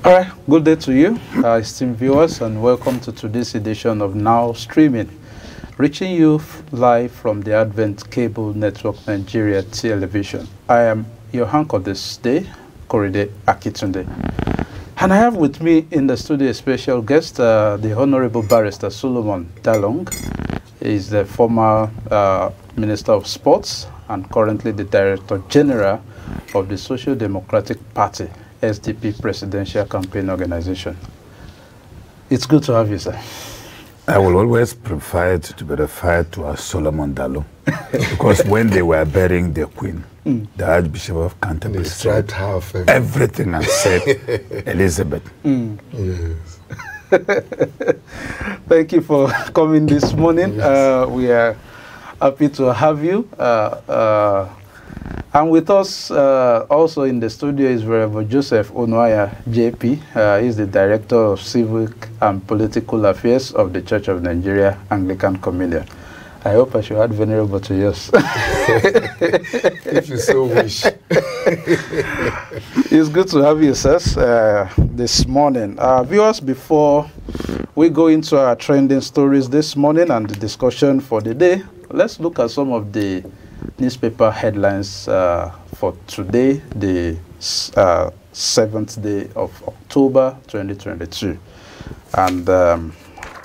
All right, good day to you, esteemed viewers, and welcome to today's edition of Now Streaming, reaching you live from the Advent Cable Network Nigeria Television. I am your anchor this day, Korede Akitunde. And I have with me in the studio a special guest, the Honorable Barrister Solomon Dalong. He is the former Minister of Sports and currently the Director General of the Social Democratic Party, SDP Presidential Campaign Organization. It's good to have you, sir. I will always prefer it to be referred to as Solomon Dalong, because when they were burying the Queen, the Archbishop of Canterbury said everything and said Elizabeth. Yes. Thank you for coming this morning. Yes. We are happy to have you. And with us also in the studio is Venerable Joseph Onuaya, JP. He's the Director of Civic and Political Affairs of the Church of Nigeria Anglican Communion. I hope I should add Venerable to yours. If you so wish. It's good to have you, sirs, this morning. Viewers, before we go into our trending stories this morning and the discussion for the day, let's look at some of the newspaper headlines for today, the 7th day of October 2022. And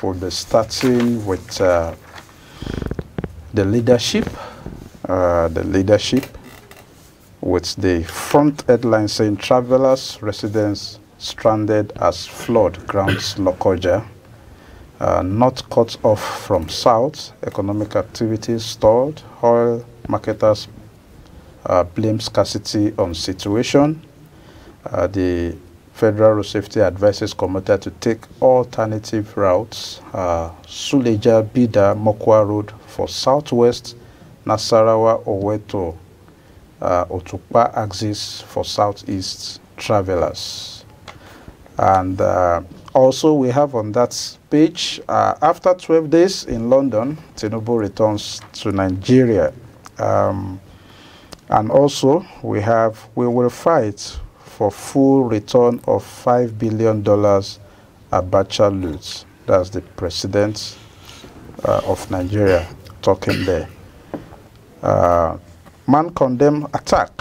we'll be starting with the leadership with the front headline saying travelers, residents stranded as flood grounds Lokoja. Not cut off from south, economic activities stalled, oil marketers blame scarcity on situation. The Federal Road Safety advises commuters to take alternative routes. Suleja, Bida, Mokwa Road for southwest, Nasarawa, Oweto, Otukpa axis for southeast travelers. And also we have on that page, after 12 days in London, Tinubu returns to Nigeria. And also we will fight for full return of $5 billion Abacha loot. That's the president of Nigeria talking there. Man condemn attack.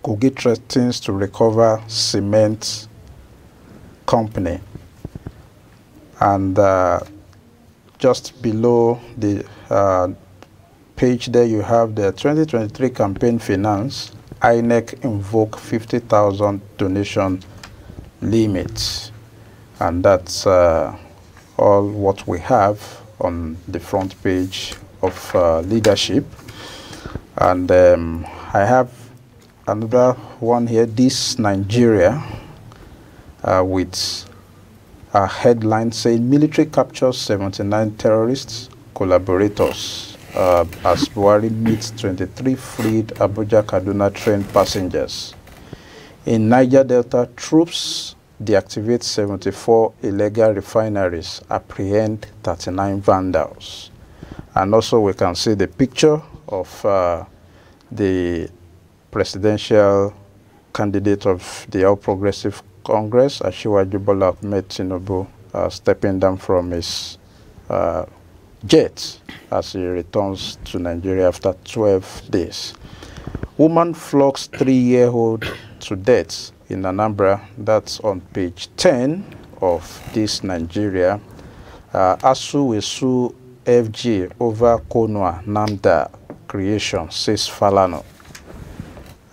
Kogi threatens to recover cement company. And just below the page there you have the 2023 campaign finance. INEC invoke 50,000 donation limit. And that's all what we have on the front page of leadership. And I have another one here, This Nigeria, with a headline saying military captures 79 terrorists collaborators as Buhari meets 23 freed Abuja Kaduna train passengers. In Niger Delta, troops deactivate 74 illegal refineries, apprehend 39 vandals. And also we can see the picture of the presidential candidate of the All Progressive Congress, Asiwaju Bola Ahmed Tinubu, stepping down from his jet as he returns to Nigeria after 12 days. Woman flogs 3-year-old to death in Anambra. That's on page 10 of This Nigeria. ASU will sue FG over Konwa Namda creation, says Falano.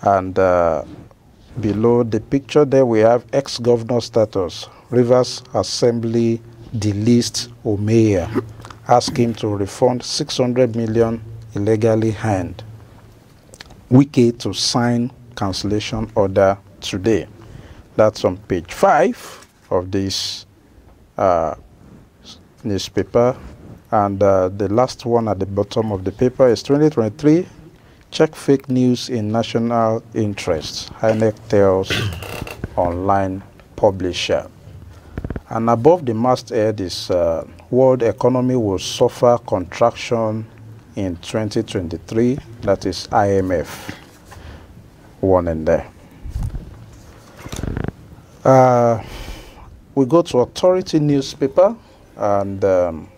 And below the picture there we have ex-governor status. Rivers Assembly delisted Omeya, ask him to refund 600 million illegally earned. Wike to sign cancellation order today. That's on page 5 of this newspaper. And the last one at the bottom of the paper is 2023, check fake news in national interest. INEC tells online publisher. And above the masthead is world economy will suffer contraction in 2023. That is IMF warning there. We go to Authority newspaper, and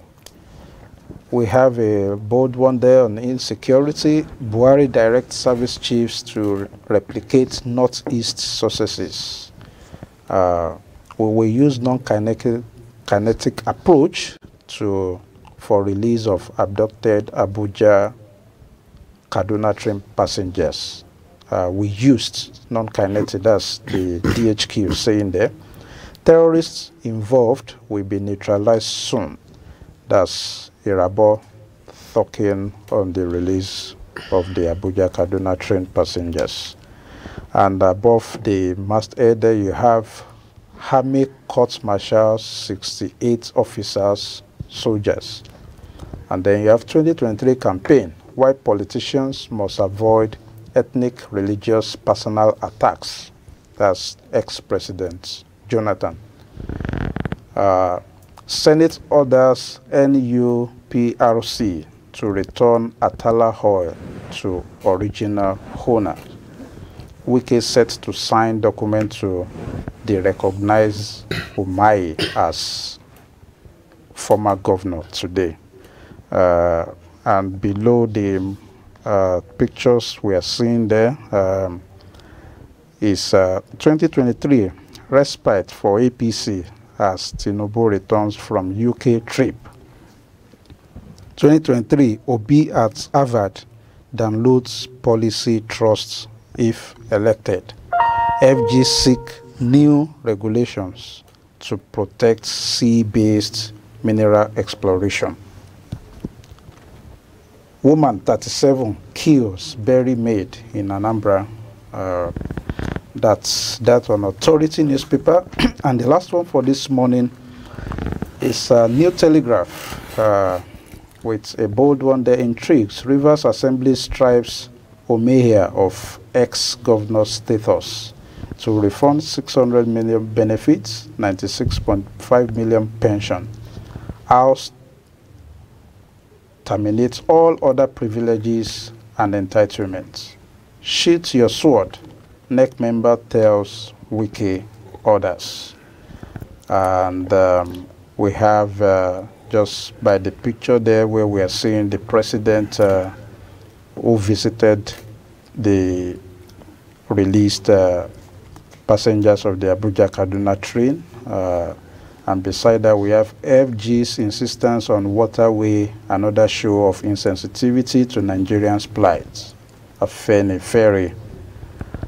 we have a bold one there on insecurity. Buhari directs service chiefs to replicate Northeast successes. We will use non-kinetic approach for release of abducted Abuja Kaduna train passengers. We used non-kinetic, that's the DHQ saying there. Terrorists involved will be neutralized soon. That's Irabo talking on the release of the Abuja Kaduna train passengers. And above the masthead there you have Army court-martial 68 officers, soldiers. And then you have 2023 campaign, why politicians must avoid ethnic, religious, personal attacks. That's ex-President Jonathan. Senate orders NUPRC to return Atala oil to original owner. Wike set to sign document to recognize Umahi as former governor today. And below the pictures we are seeing there is 2023 respite for APC as Tinubu returns from UK trip. 2023 Obi at Harvard downloads policy trusts if elected. FG seek new regulations to protect sea-based mineral exploration. Woman 37 kills berry maid in Anambra. That's that on Authority newspaper. And the last one for this morning is New Telegraph with a bold one there. Intrigues. Rivers Assembly strives Omehia of ex-governor status to refund 600 million benefits, 96.5 million pension. House terminates all other privileges and entitlements. Sheath your sword, NEC member tells Wiki orders. And we have just by the picture there where we are seeing the president who visited the released passengers of the Abuja Kaduna train. And beside that, we have FG's insistence on waterway, another show of insensitivity to Nigerians' plight. Afeni Ferry.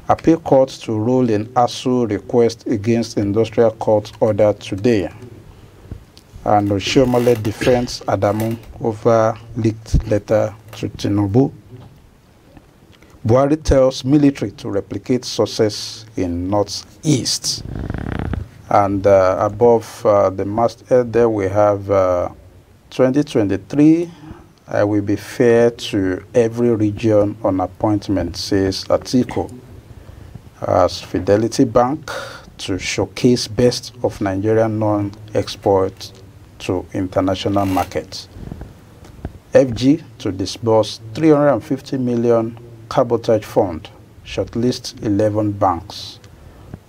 Appeal court to rule in ASU request against industrial court order today. And Oshiomhole defends Adamu over leaked letter to Tinubu. Buhari tells military to replicate success in Northeast. And above the masthead there we have 2023 I will be fair to every region on appointment, says Atiku. As Fidelity Bank to showcase best of Nigerian non-export to international markets. FG to disburse 350 million cabotage fund, shortlist 11 banks.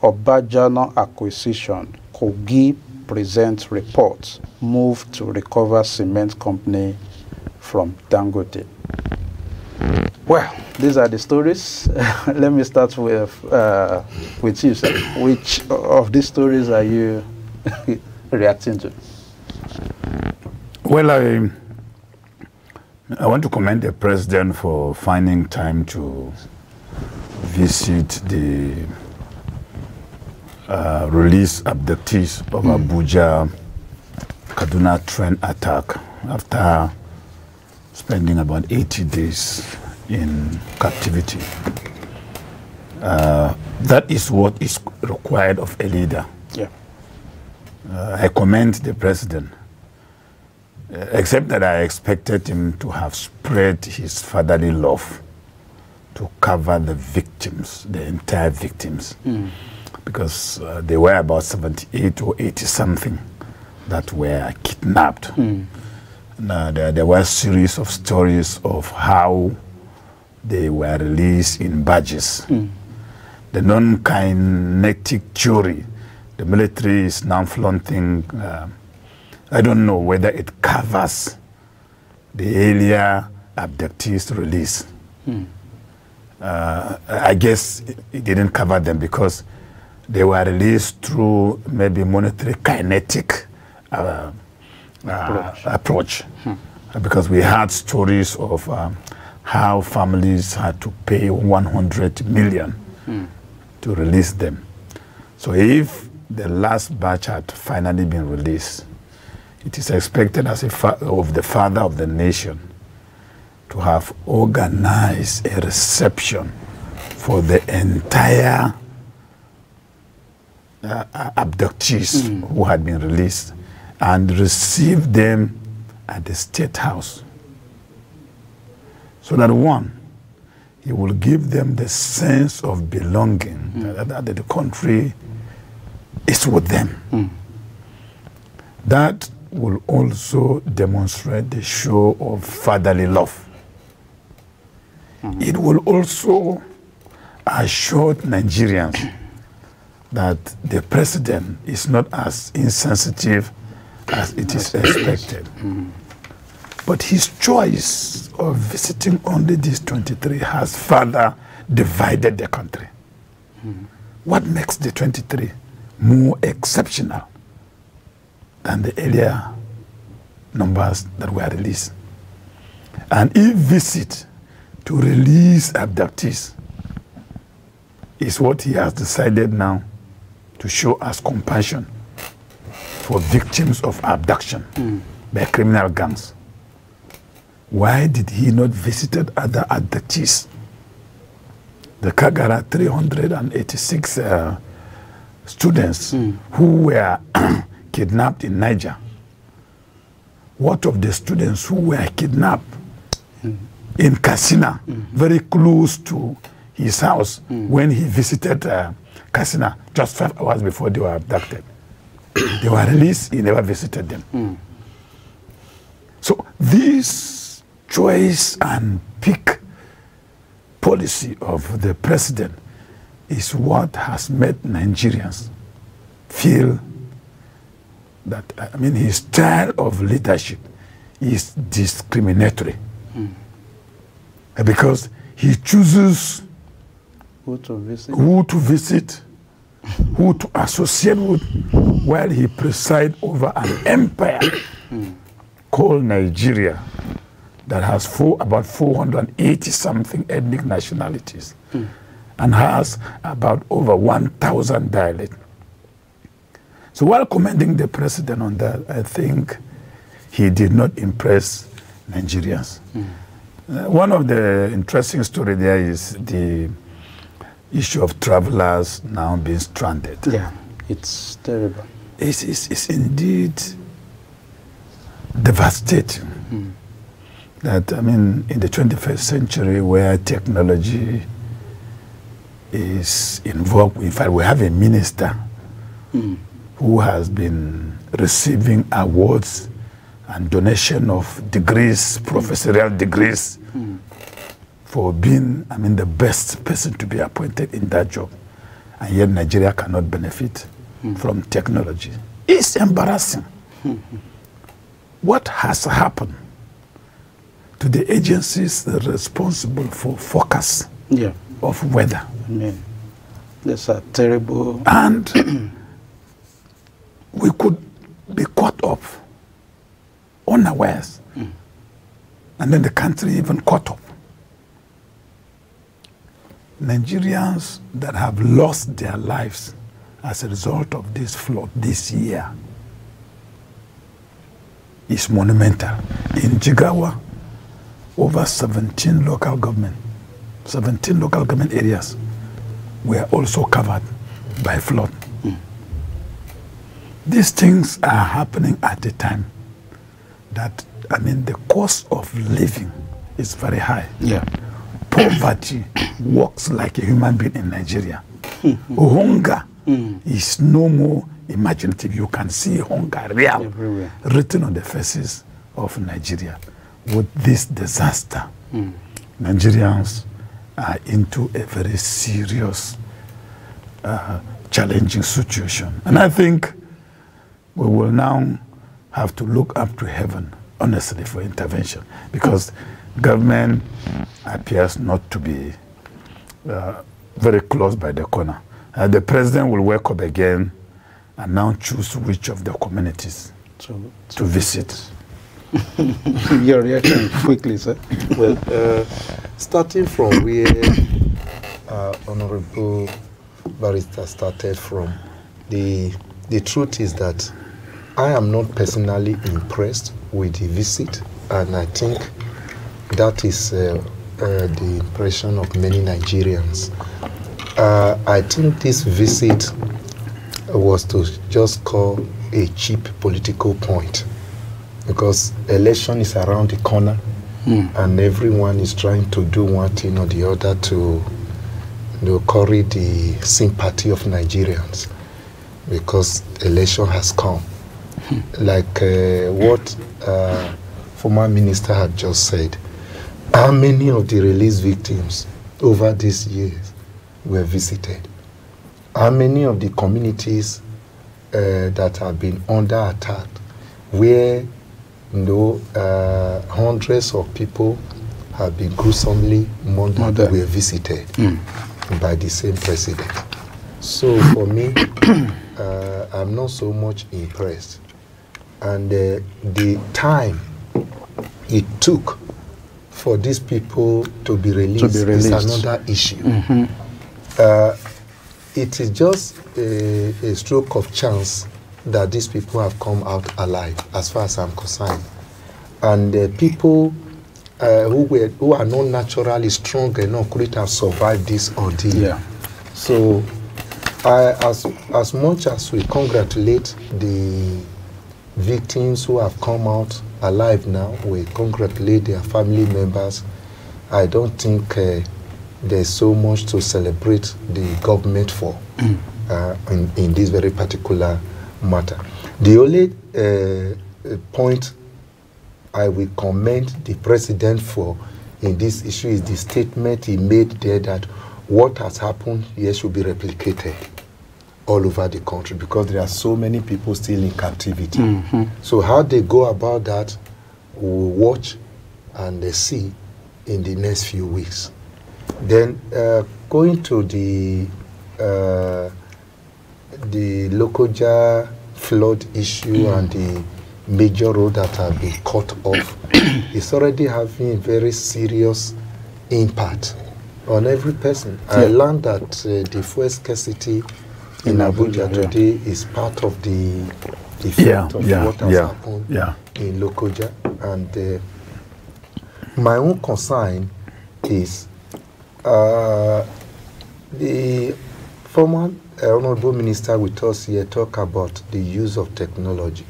Obajano acquisition, Kogi presents reports, move to recover cement company from Dangote. Well, these are the stories. Let me start with you, sir. Which of these stories are you reacting to? Well, I want to commend the president for finding time to visit the release abductees of Abuja Kaduna train attack after spending about 80 days in captivity. That is what is required of a leader. Yeah. I commend the president, except that I expected him to have spread his fatherly love to cover the victims, the entire victims. Because there were about 78 or 80 something that were kidnapped. There were a series of stories of how they were released in barges. The non-kinetic jury The military is now flaunting, I don't know whether it covers the earlier abductees release. I guess it didn't cover them because they were released through maybe monetary kinetic approach. Because we had stories of how families had to pay 100 million to release them. So if the last batch had finally been released, it is expected as of the father of the nation to have organized a reception for the entire abductees who had been released and receive them at the State House. So that one, he will give them the sense of belonging, that the country is with them. That will also demonstrate the show of fatherly love. It will also assure Nigerians that the president is not as insensitive as it is expected. But his choice of visiting only these 23 has further divided the country. What makes the 23 more exceptional than the earlier numbers that were released? And if visit to release abductees is what he has decided now to show us compassion for victims of abduction by criminal gangs, why did he not visit other abductees? The Kagara 386 students who were kidnapped in Niger. What of the students who were kidnapped in Katsina, very close to his house, when he visited Katsina just 5 hours before they were abducted? They were released, he never visited them. So this choice and pick policy of the president is what has made Nigerians feel that, I mean, his style of leadership is discriminatory. Because he chooses who to visit, who to associate with, while he presides over an empire called Nigeria that has about 480-something ethnic nationalities and has about over 1,000 dialects. So while commending the president on that, I think he did not impress Nigerians. One of the interesting stories there is the issue of travelers now being stranded. Yeah, it's terrible. It's indeed devastating. That, I mean, in the 21st century where technology is involved, in fact, we have a minister who has been receiving awards and donation of degrees, professorial degrees, for being, I mean, the best person to be appointed in that job. And yet Nigeria cannot benefit from technology. It's embarrassing. What has happened to the agencies responsible for forecast of weather? I mean, that's a terrible... And we could be caught up unawares, and then the country even caught up. Nigerians that have lost their lives as a result of this flood this year is monumental. In Jigawa, over 17 local government areas were also covered by flood. These things are happening at a time that, I mean, the cost of living is very high. Poverty works like a human being in Nigeria. Hunger is no more imaginative. You can see hunger real everywhere, written on the faces of Nigeria. With this disaster, Nigerians are into a very serious challenge. challenging situation. And I think we will now have to look up to heaven, honestly, for intervention, because government appears not to be very close by the corner. The president will wake up again and now choose which of the communities to visit. Your reaction quickly, sir. Well, starting from where Honorable Barrister started from, the truth is that I am not personally impressed with the visit, and I think that is the impression of many Nigerians. I think this visit was to just call a cheap political point, because election is around the corner, and everyone is trying to do one thing or the other to curry the sympathy of Nigerians, because election has come. Like what former minister had just said, how many of the released victims over these years were visited? How many of the communities that have been under attack, where hundreds of people have been gruesomely murdered, were visited by the same president? So for me, I'm not so much impressed. And the time it took for these people to be released is another issue. It is just a stroke of chance that these people have come out alive, as far as I'm concerned. And people who are not naturally strong enough could have survived this ordeal. Yeah. So, as much as we congratulate the victims who have come out alive now, we congratulate their family members, I don't think there's so much to celebrate the government for in this very particular matter. The only point I will commend the president for in this issue is the statement he made there that what has happened here should be replicated all over the country, because there are so many people still in captivity. So how they go about that, we'll watch and see in the next few weeks. Then going to the Lokoja flood issue and the major road that have been cut off, it's already having a very serious impact on every person. I learned that the fuel scarcity in Abuja today is part of the effect of what has happened in Lokoja. And my own concern is the former Honorable Minister with us here talk about the use of technology.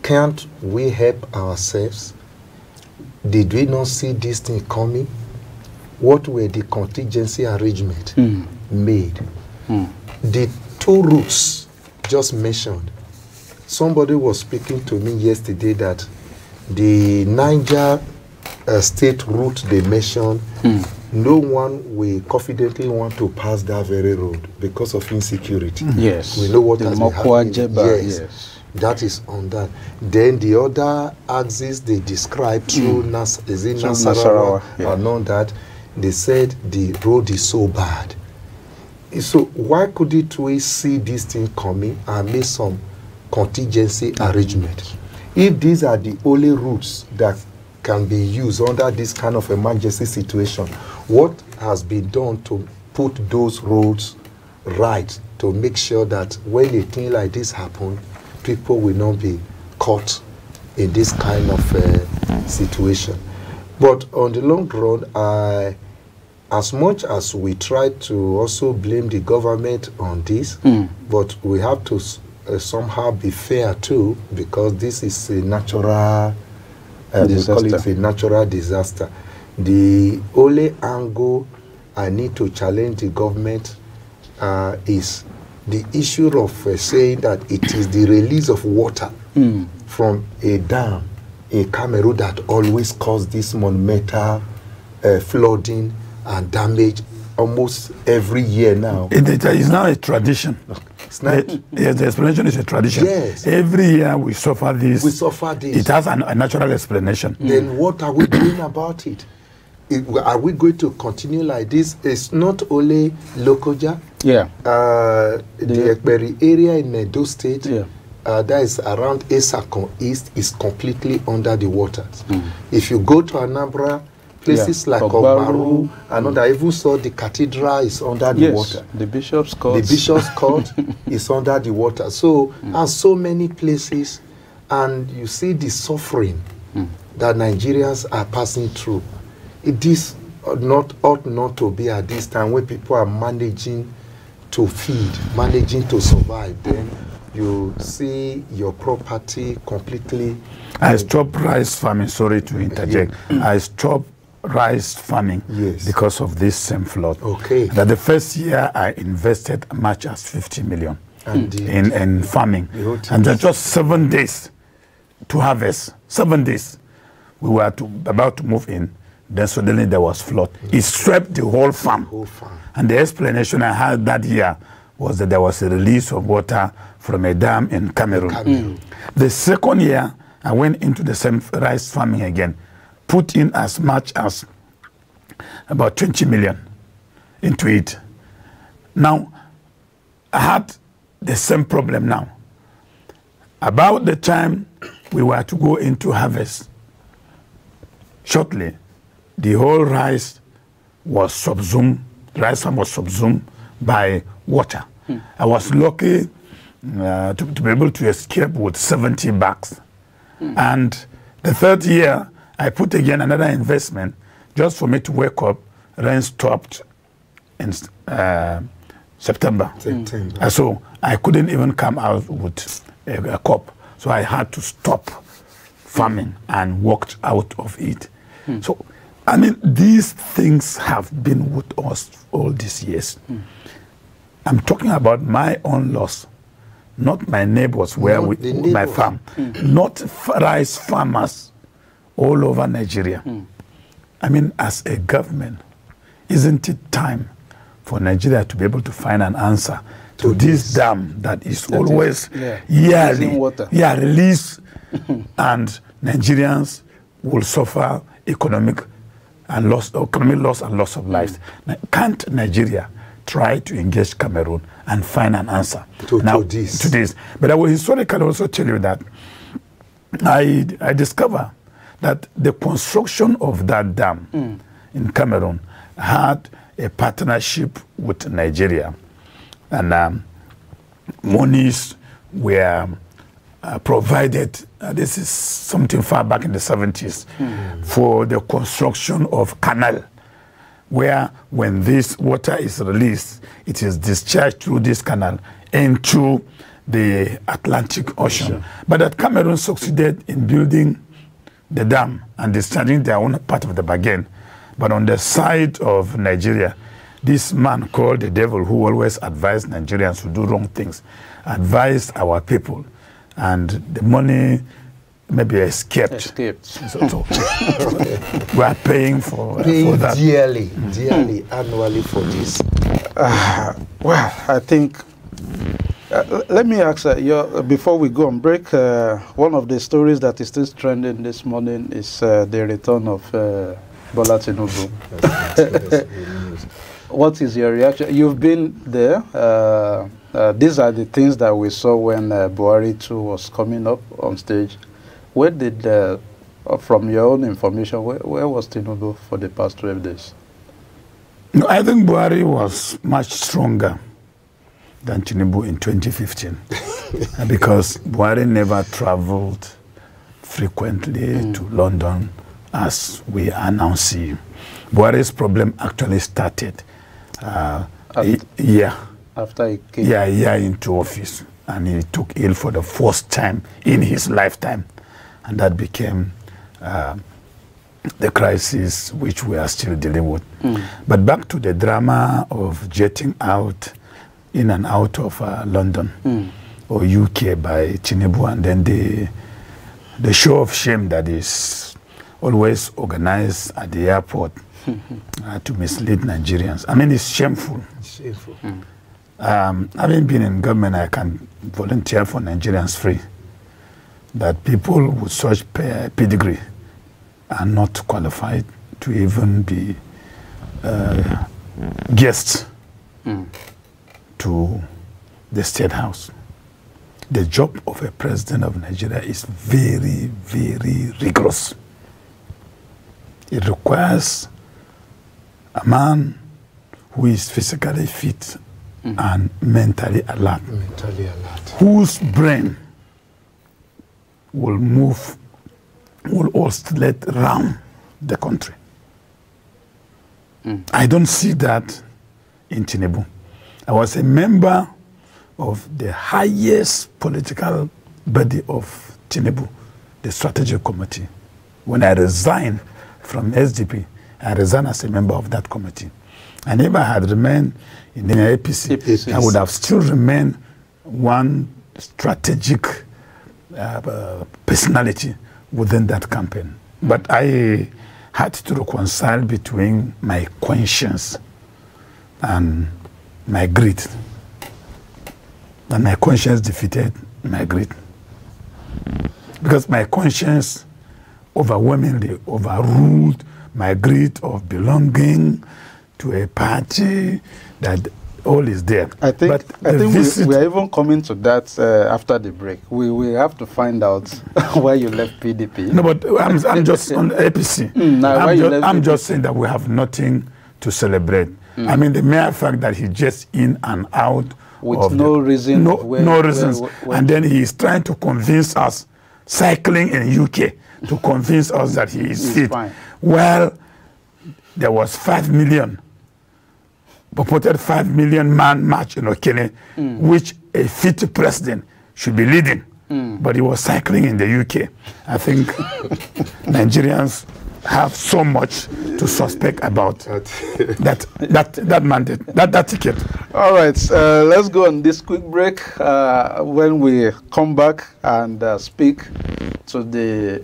Can't we help ourselves? Did we not see this thing coming? What were the contingency arrangements made? The two routes just mentioned, somebody was speaking to me yesterday that the Niger state route they mentioned, no one will confidently want to pass that very road because of insecurity. Yes. We know what has been happening. Yes. That is on that. Then the other axis they described through Nasarawa and all that, they said the road is so bad. So why couldn't we see this thing coming and make some contingency arrangement? If these are the only routes that can be used under this kind of emergency situation, what has been done to put those roads right to make sure that when a thing like this happens, people will not be caught in this kind of situation? But on the long run, as much as we try to also blame the government on this, but we have to somehow be fair too, because this is a natural, we call it a natural disaster. The only angle I need to challenge the government is the issue of saying that it is the release of water from a dam in Cameroon that always causes this monumental flooding and damage almost every year now. It is now a tradition. It's not. Yes, the explanation is a tradition. Yes. Every year we suffer this. We suffer this. It has a natural explanation. Then what are we doing about it? Are we going to continue like this? It's not only Lokoja. Yeah. The Ekperi area in Edo State, yeah. That is around Esakon East, is completely under the waters. If you go to Anambra, places like Ogbaru, I even saw the cathedral is under the water. The Bishop's Court. The Bishop's Court is under the water. So, and so many places, and you see the suffering that Nigerians are passing through. It is ought not to be at this time when people are managing to feed, managing to survive. Then you see your property completely. I stopped rice farming. Sorry to interject. I stopped rice farming because of this same flood. Okay. That the first year I invested much as 50 million in farming, and just 7 days to harvest. 7 days, we were about to move in. Then suddenly there was flood. It swept the whole farm. And the explanation I had that year was that there was a release of water from a dam in Cameroon. The second year, I went into the same rice farming again, put in as much as about 20 million into it. Now, I had the same problem now. About the time we were to go into harvest, shortly, the whole rice was subsumed, rice farm was subsumed by water. I was lucky to be able to escape with 70 bags. And the third year, I put again another investment just for me to wake up. Rain stopped in September. So I couldn't even come out with a crop. So I had to stop farming and walked out of it. So, I mean, these things have been with us all these years. I'm talking about my own loss, not my neighbors where my farm, not rice farmers all over Nigeria. I mean, as a government, isn't it time for Nigeria to be able to find an answer to this dam that is always yearly released, and Nigerians will suffer economic loss and loss of lives. Now, can't Nigeria try to engage Cameroon and find an answer to this? But I will historically also tell you that I discovered that the construction of that dam in Cameroon had a partnership with Nigeria, and monies were provided. This is something far back in the 70s for the construction of canal, where when this water is released, it is discharged through this canal into the Atlantic Ocean. But that Cameroon succeeded in building the dam and discharging their own part of the bargain. But on the side of Nigeria, this man called the devil, who always advised Nigerians to do wrong things, advised our people, and the money maybe escaped. So we are paying for that. Dearly, annually for this. Well, I think, let me ask before we go on break, one of the stories that is still trending this morning is the return of Bola Tinubu. What is your reaction? You've been there. These are the things that we saw when Buhari too was coming up on stage. Where did, from your own information, where was Tinubu for the past 12 days? No, I think Buhari was much stronger than Tinubu in 2015 because Buhari never traveled frequently to London as we are now seeing. Buhari's problem actually started after he came. A year into office, and he took ill for the first time in his lifetime, and that became the crisis which we are still dealing with. But back to the drama of jetting out, in and out of London or UK by Tinubu, and then the show of shame that is always organized at the airport to mislead Nigerians. I mean, it's shameful. It's shameful. Having been in government, I can volunteer for Nigerians free. That people with such pedigree are not qualified to even be guests to the State House. The job of a president of Nigeria is very, very rigorous. It requires a man who is physically fit and mentally alert. Whose brain will move, will oscillate around the country. I don't see that in Tinubu. I was a member of the highest political body of Tinubu, the strategic committee. When I resigned from SDP, I resigned as a member of that committee. And if I had remained in the APC, I would have still remained one strategic personality within that campaign. But I had to reconcile between my conscience and my greed. And my conscience defeated my greed. Because my conscience overwhelmingly overruled my greed of belonging to a party that all is there. I think we are even coming to that after the break. We have to find out why you left PDP. No, but I'm just on APC. I'm just saying that we have nothing to celebrate. I mean, the mere fact that he just in and out with no reason. No reasons. And then he is trying to convince us, cycling in UK, to convince us that he is fit. Fine. Well, there was 5 million, purported 5 million man march in Okene, which a fit president should be leading. But he was cycling in the UK. I think Nigerians have so much to suspect about that mandate, that ticket. All right, let's go on this quick break. When we come back and speak to the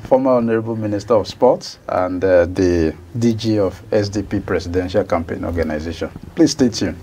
former Honorable Minister of Sports and the DG of SDP Presidential Campaign Organization. Please stay tuned.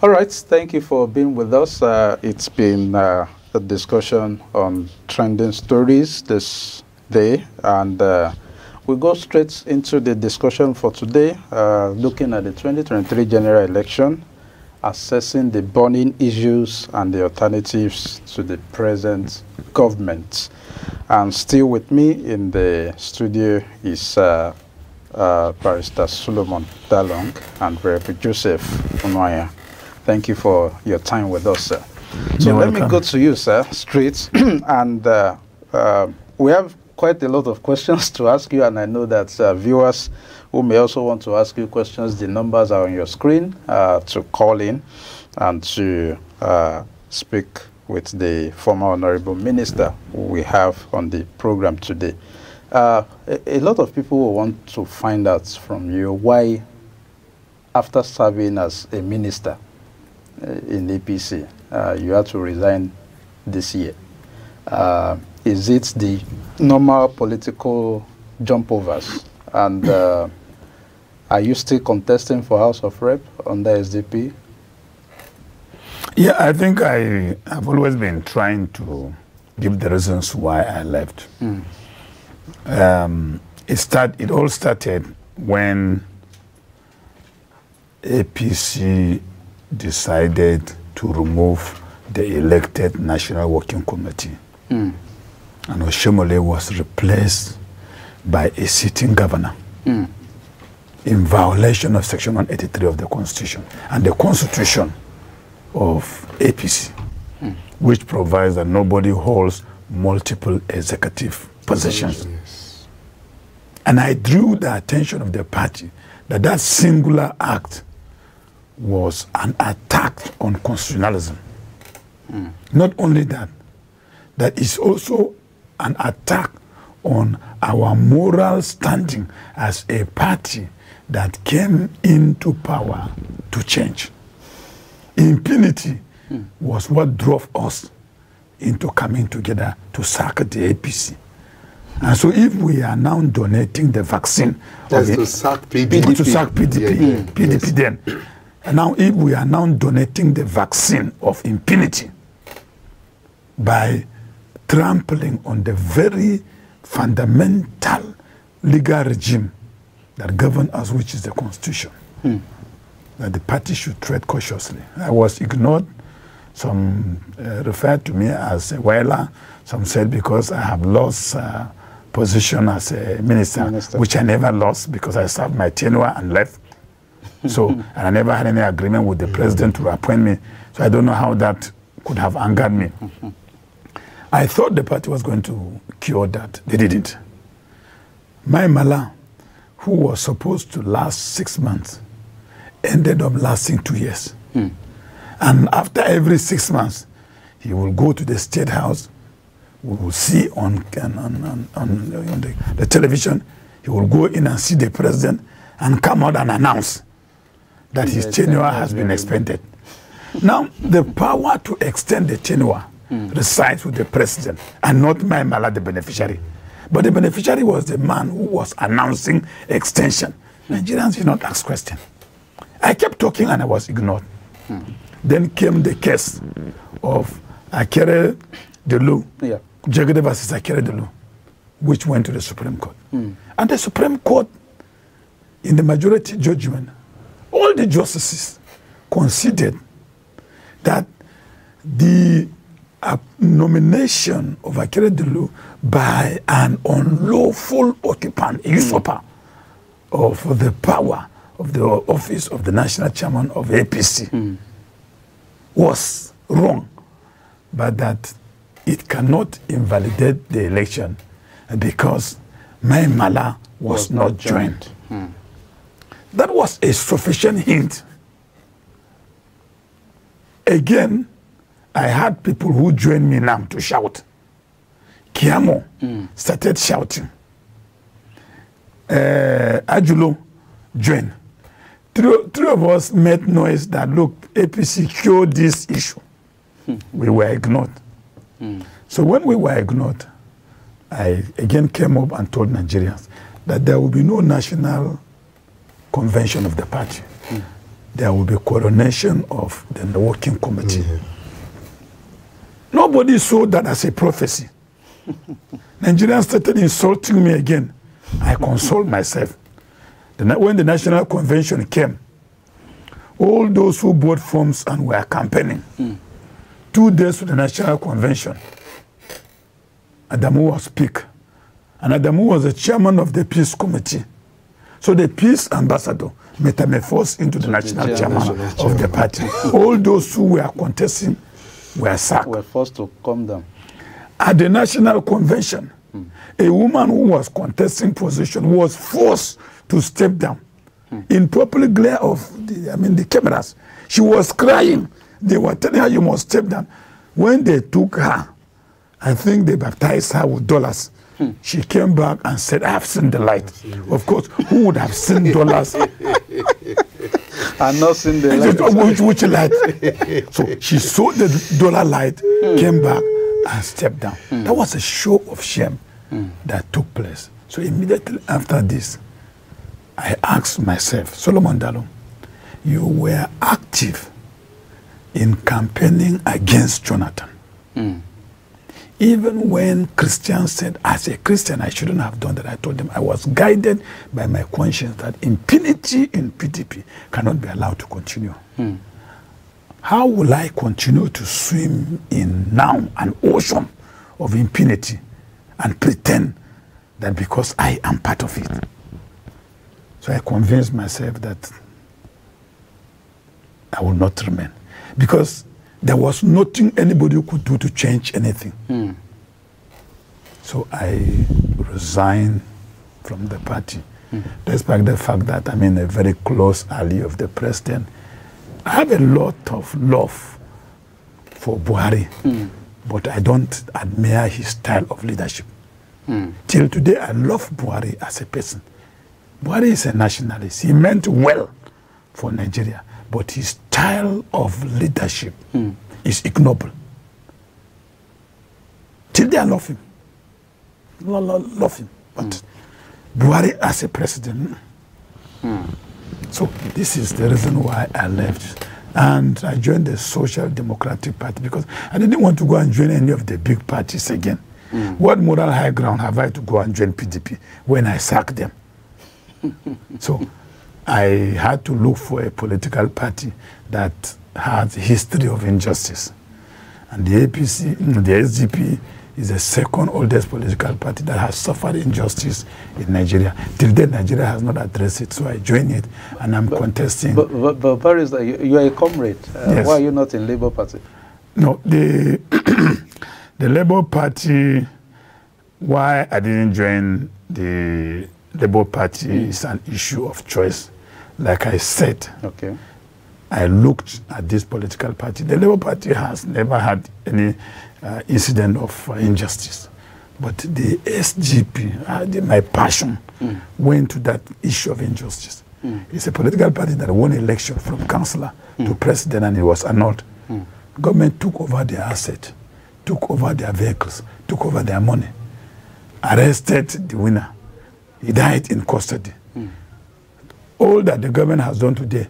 All right, thank you for being with us. It's been a discussion on trending stories this day, and we'll go straight into the discussion for today, looking at the 2023 general election, assessing the burning issues and the alternatives to the present government. And still with me in the studio is Barrister Solomon Dalong and Reverend Joseph Unwaya. Thank you for your time with us, sir. So let me go to you, sir, straight. And we have quite a lot of questions to ask you, and I know that viewers who may also want to ask you questions, the numbers are on your screen to call in and to speak with the former Honorable Minister who we have on the program today. A lot of people will want to find out from you why, after serving as a minister in APC, you had to resign this year. Is it the normal political jump overs? And are you still contesting for House of Rep under SDP? Yeah, I think I have always been trying to give the reasons why I left. It all started when APC decided to remove the elected National Working Committee. And Oshomole was replaced by a sitting governor in violation of Section 183 of the Constitution and the Constitution of APC, which provides that nobody holds multiple executive positions. Yes. And I drew the attention of the party that that singular act was an attack on constitutionalism. Not only that, that is also an attack on our moral standing as a party that came into power to change. Impunity was what drove us into coming together to sack the APC. And so if we are now donating the vaccine to sack PDP, PDP then. And now if we are now donating the vaccine of impunity by trampling on the very fundamental legal regime that governs us, which is the Constitution, that the party should tread cautiously. I was ignored. Some referred to me as a whaler. Some said because I have lost position as a minister, which I never lost because I served my tenure and left. So, and I never had any agreement with the president to appoint me. So I don't know how that could have angered me. I thought the party was going to cure that. They didn't. My Mala, who was supposed to last 6 months, ended up lasting 2 years. And after every 6 months, he will go to the State House. We will see on the television. He will go in and see the president and come out and announce that his tenure has been expended. Now, the power to extend the tenure resides with the president and not my Mala, the beneficiary. But the beneficiary was the man who was announcing extension. Nigerians did not ask questions. I kept talking and I was ignored. Then came the case of Akere Delu, Jagade versus Akere Delu, which went to the Supreme Court. And the Supreme Court, in the majority judgment, all the justices considered that the nomination of Akere Delu by an unlawful occupant, a usurper of the power of the office of the national chairman of APC was wrong, but that it cannot invalidate the election because my Mala was not joined. That was a sufficient hint. Again, I had people who joined me now to shout. Kiamo started shouting. Ajulo joined. Three of us made noise that, look, APC cured this issue. We were ignored. So when we were ignored, I again came up and told Nigerians that there will be no national convention of the party. There will be coronation of the working committee. Nobody saw that as a prophecy. Nigerians started insulting me again. I consoled myself. When the national convention came, all those who bought forms and were campaigning, 2 days to the national convention, Adamu was picked. And Adamu was the chairman of the peace committee. So the peace ambassador metamorphosed into the national chairman of the party. All those who were contesting were sacked. Were forced to come down. At the national convention, a woman who was contesting position was forced to step down in public glare of the cameras. She was crying. They were telling her, you must step down. When they took her, I think they baptized her with dollars. She came back and said, I have seen the light. Of course, who would have seen dollars? And not seen the light. Which light? So she saw the dollar light, came back and stepped down. That was a show of shame that took place. So immediately after this, I asked myself, Solomon Dalung, you were active in campaigning against Jonathan. Even when Christians said, as a Christian, I shouldn't have done that, I told them I was guided by my conscience that impunity in PDP cannot be allowed to continue. how will I continue to swim in now an ocean of impunity and pretend that because I am part of it? So I convinced myself that I will not remain, because there was nothing anybody could do to change anything. So I resigned from the party, despite the fact that I'm in a very close ally of the president. I have a lot of love for Buhari, but I don't admire his style of leadership. Till today, I love Buhari as a person. Buhari is a nationalist. He meant well for Nigeria, but his style of leadership is ignoble. Till today, I love him. Love him. But Buhari as a president. So this is the reason why I left. And I joined the Social Democratic Party because I didn't want to go and join any of the big parties again. What moral high ground have I to go and join PDP when I sacked them? So I had to look for a political party that has a history of injustice. And the APC, the SDP, is the second oldest political party that has suffered injustice in Nigeria. Till then, Nigeria has not addressed it, so I joined it, and I'm contesting. But Paris, you are a comrade. Yes. Why are you not in Labour Party? No, the Labour Party, why I didn't join the Labour Party is an issue of choice. Like I said, I looked at this political party. The Labour Party has never had any incident of injustice. But the SGP, my passion, went to that issue of injustice. It's a political party that won election from councillor to president, and it was annulled. Government took over their assets, took over their vehicles, took over their money, arrested the winner. He died in custody. All that the government has done today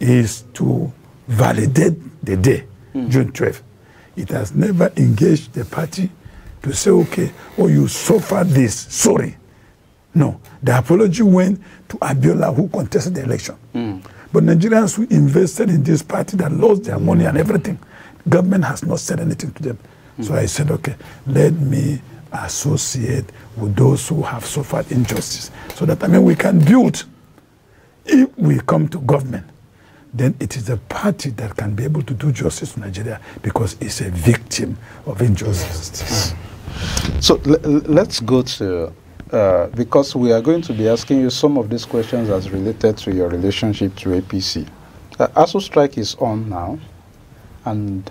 is to validate the day, June 12th. It has never engaged the party to say, okay, oh, you suffered this, sorry. No, the apology went to Abiola, who contested the election. But Nigerians who invested in this party that lost their money and everything, government has not said anything to them. So I said, okay, let me associate with those who have suffered injustice, so that, we can build. If we come to government, then it is a party that can be able to do justice to Nigeria, because it's a victim of injustice. So let's go to, because we are going to be asking you some of these questions as related to your relationship to APC. ASU strike is on now, and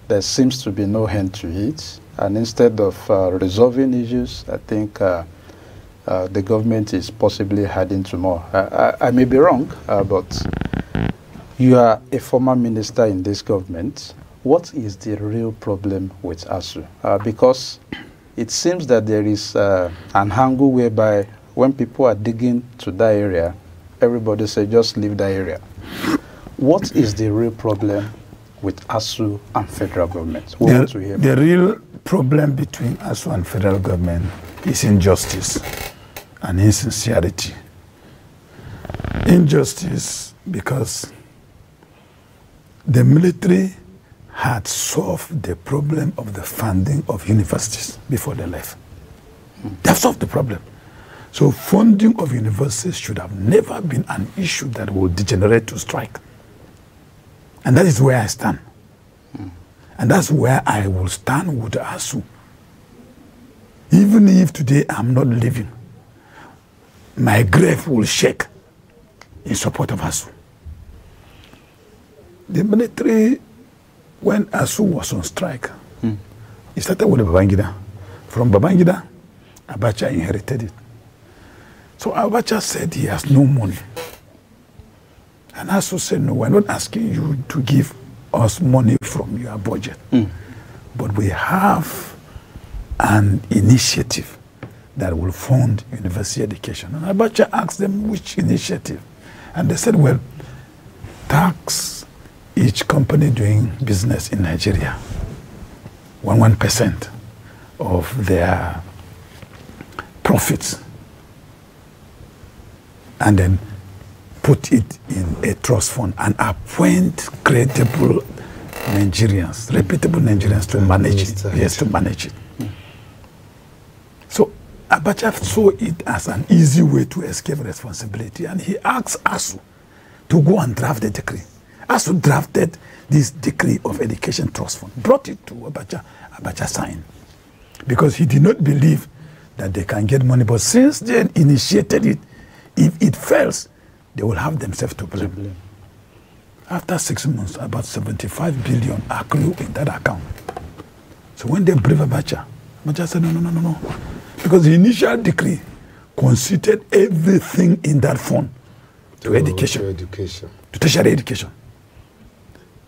there seems to be no end to it. And instead of resolving issues, I think the government is possibly heading to more. I may be wrong, but you are a former minister in this government. What is the real problem with ASU? Because it seems that there is an angle whereby when people are digging to that area, everybody says just leave that area. What is the real problem with ASU and federal government? We want to hear. The real problem between ASU and federal government is injustice and insincerity. Injustice because the military had solved the problem of the funding of universities before they left. They have solved the problem. So funding of universities should have never been an issue that will degenerate to strike. And that is where I stand. And that's where I will stand with ASU. Even if today I'm not living, my grave will shake in support of ASU. The military, when ASU was on strike, it started with Babangida. From Babangida, Abacha inherited it. So Abacha said he has no money. And ASU said, no, we're not asking you to give us money from your budget. But we have an initiative that will fund university education. And Abacha asked them which initiative. And they said, well, tax each company doing business in Nigeria 1% of their profits, and then put it in a trust fund and appoint credible Nigerians, reputable Nigerians to manage it. Yes, to manage it. So Abacha saw it as an easy way to escape responsibility, and he asked ASU to go and draft the decree. ASU drafted this decree of education trust fund, brought it to Abacha. Abacha signed, because he did not believe that they can get money. But since they initiated it, if it fails, they will have themselves to blame. After 6 months, about 75 billion accrue in that account. So when they briefed Abacha, Abacha said, no. Because the initial decree considered everything in that fund to education, to tertiary education.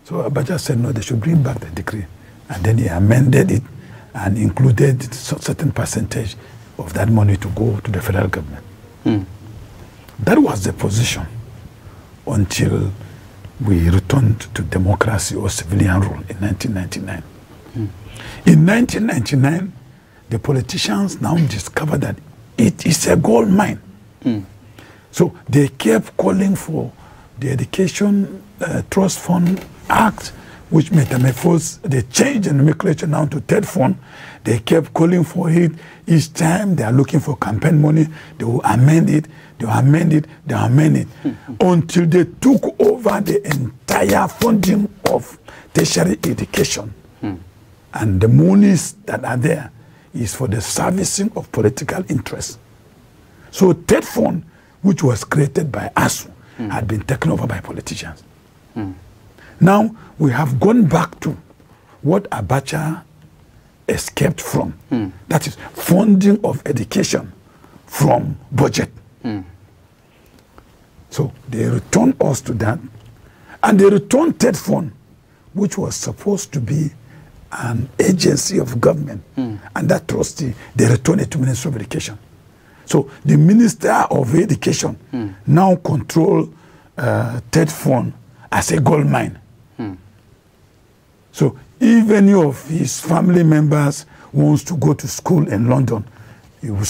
So Abacha said, no, they should bring back the decree. And then he amended it and included a certain percentage of that money to go to the federal government. That was the position until we returned to democracy or civilian rule in 1999. In 1999, the politicians now discovered that it is a gold mine. So they kept calling for the Education Trust Fund Act, which metamorphosed, they changed the nomenclature now to TED Fund. They kept calling for it. Each time they are looking for campaign money, they will amend it, they will amend it, they will amend it, until they took over the entire funding of tertiary education. And the monies that are there is for the servicing of political interests. So TED Fund, which was created by ASU, had been taken over by politicians. Now we have gone back to what Abacha escaped from. That is funding of education from budget. So they returned us to that. And they returned TED Fund, which was supposed to be an agency of government. And that trustee, they returned it to Ministry of Education. So the Minister of Education now control TED Fund as a gold mine. So if any of his family members wants to go to school in London, he will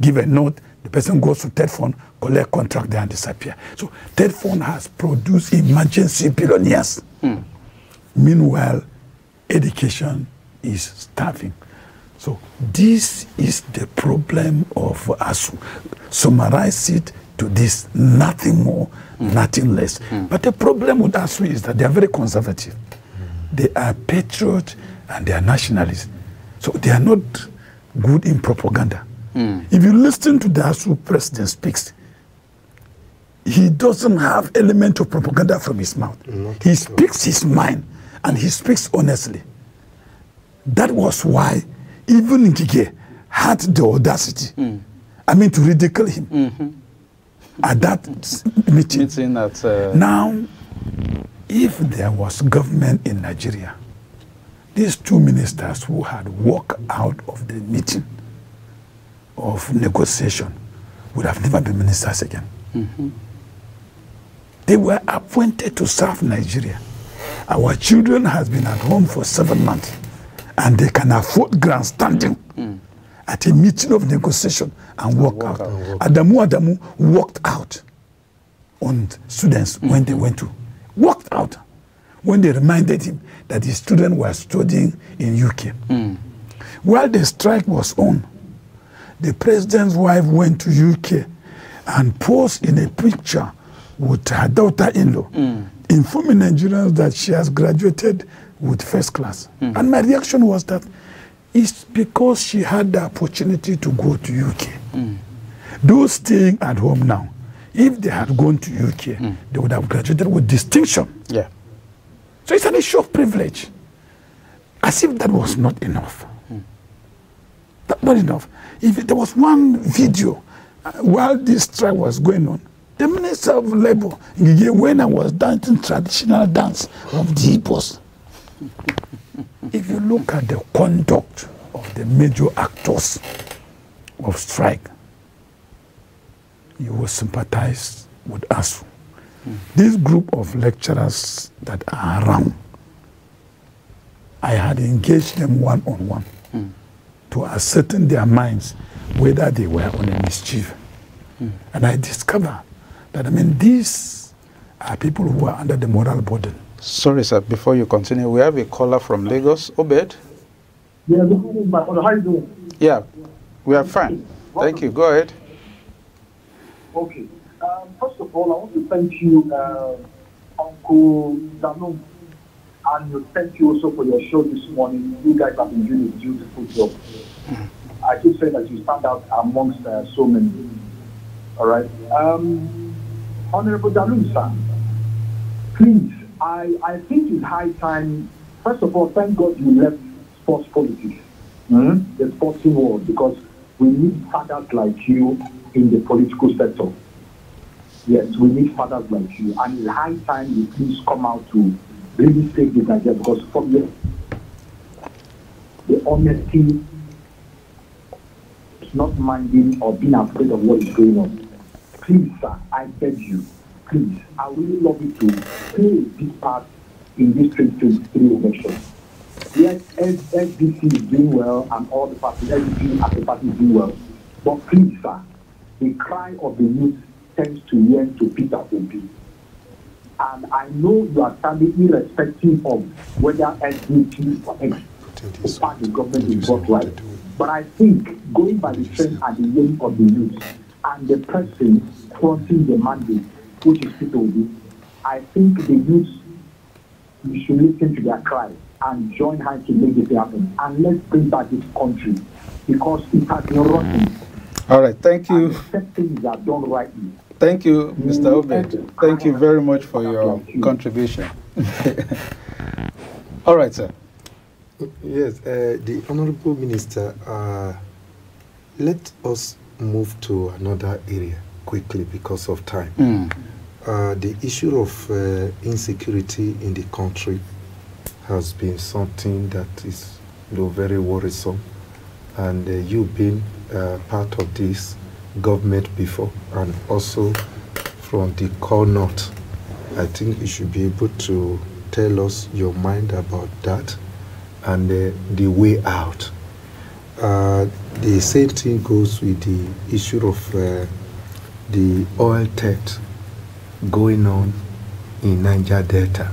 give a note, the person goes to TED Fund, collect contract there and disappear. So TED Fund has produced emergency billionaires. Meanwhile, education is starving. So this is the problem of ASU. Summarize it to this, nothing more, nothing less. But the problem with ASU is that they are very conservative. They are patriots and they are nationalists. So they are not good in propaganda. If you listen to the ASU president speaks, he doesn't have element of propaganda from his mouth. He speaks his mind and he speaks honestly. That was why even Ngige had the audacity, to ridicule him at that meeting. Now, if there was government in Nigeria, these two ministers who had walked out of the meeting of negotiation would have never been ministers again. They were appointed to serve Nigeria. Our children has been at home for 7 months, and they can afford grandstanding at a meeting of negotiation and walk out. Adamu walked out on students when they went to. Walked out when they reminded him that his student was studying in UK. While the strike was on, the president's wife went to UK and posed in a picture with her daughter-in-law, informing Nigerians that she has graduated with first class. And my reaction was that it's because she had the opportunity to go to UK. Those staying at home now, if they had gone to UK, they would have graduated with distinction. So it's an issue of privilege. As if that was not enough. Not enough. If there was one video while this strike was going on, the Minister of Labour, when I was dancing traditional dance of the Igbos, if you look at the conduct of the major actors of strike, you will sympathize with us. This group of lecturers that are around, I had engaged them one-on-one to ascertain their minds whether they were on a mischief. And I discovered That, I mean, these are people who are under the moral burden. Sorry, sir, before you continue, we have a caller from Lagos. Obed? Yeah, how are you doing? Yeah, we are fine. Thank you. Go ahead. Okay. First of all, I want to thank you, Uncle Danum, and thank you also for your show this morning. You guys have been doing a beautiful job. I just say that you stand out amongst so many. All right. Honorable Danum, sir, please, I think it's high time. First of all, thank God you left sports politics, the sporting world, because we need fathers like you in the political sector. Yes, we need fathers like you, and it's high time you please come out to really save this idea, because from the honesty, not minding or being afraid of what is going on. Please, sir, I beg you, please, I really love you to play a big part in this 2023 election. Yes, SDC is doing well, and all the parties, SDC as a party is doing well. But please, sir, the cry of the youth tends to yearn to Peter Obi. And I know you are standing irrespective of whether SDC or X or the government is got right. But I think going by the trend and the yearning of the youth and the person fronting the mandate, which is Peter Obi, I think the youth, you should listen to their cry and join hands to make it happen. And let's bring back this country, because it has been rotten. All right, thank you. And things are done rightly. Thank you, Mr. Obed. Thank you very much for your contribution. All right, sir. Yes, the Honorable Minister, let us move to another area quickly because of time. The issue of insecurity in the country has been something that is very worrisome, and you've been part of this government before, and also from the core north. I think you should be able to tell us your mind about that and the way out. The same thing goes with the issue of the oil theft going on in Niger Delta.